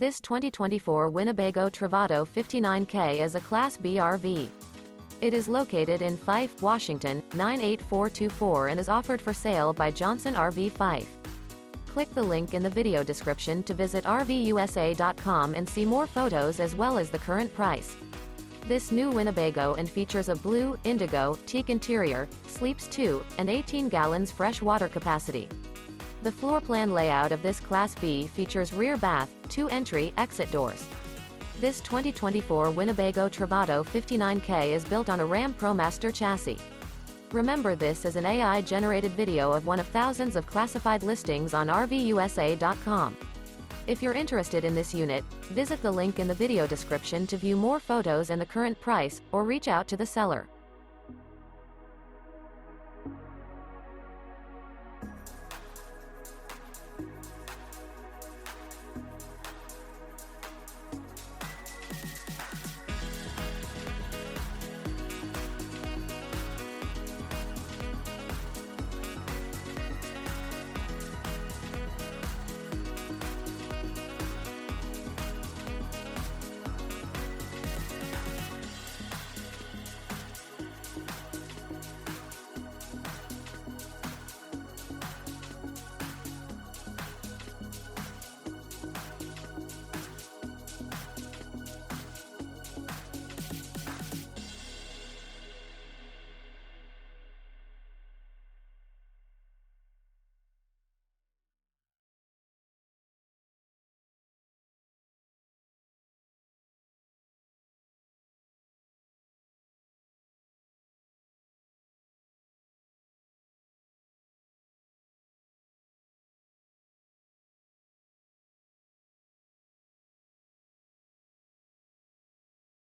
This 2024 Winnebago Travato 59K is a Class B RV. It is located in Fife, Washington, 98424 and is offered for sale by Johnson RV Fife. Click the link in the video description to visit RVUSA.com and see more photos as well as the current price. This new Winnebago and features a BLEU, INDIGO, TEAK interior, sleeps 2, and 18 gallons fresh water capacity. The floor plan layout of this Class B features rear bath, 2 entry, exit doors. This 2024 Winnebago Travato 59K is built on a Ram ProMaster chassis. Remember, this is an AI-generated video of one of thousands of classified listings on RVUSA.com. If you're interested in this unit, visit the link in the video description to view more photos and the current price, or reach out to the seller.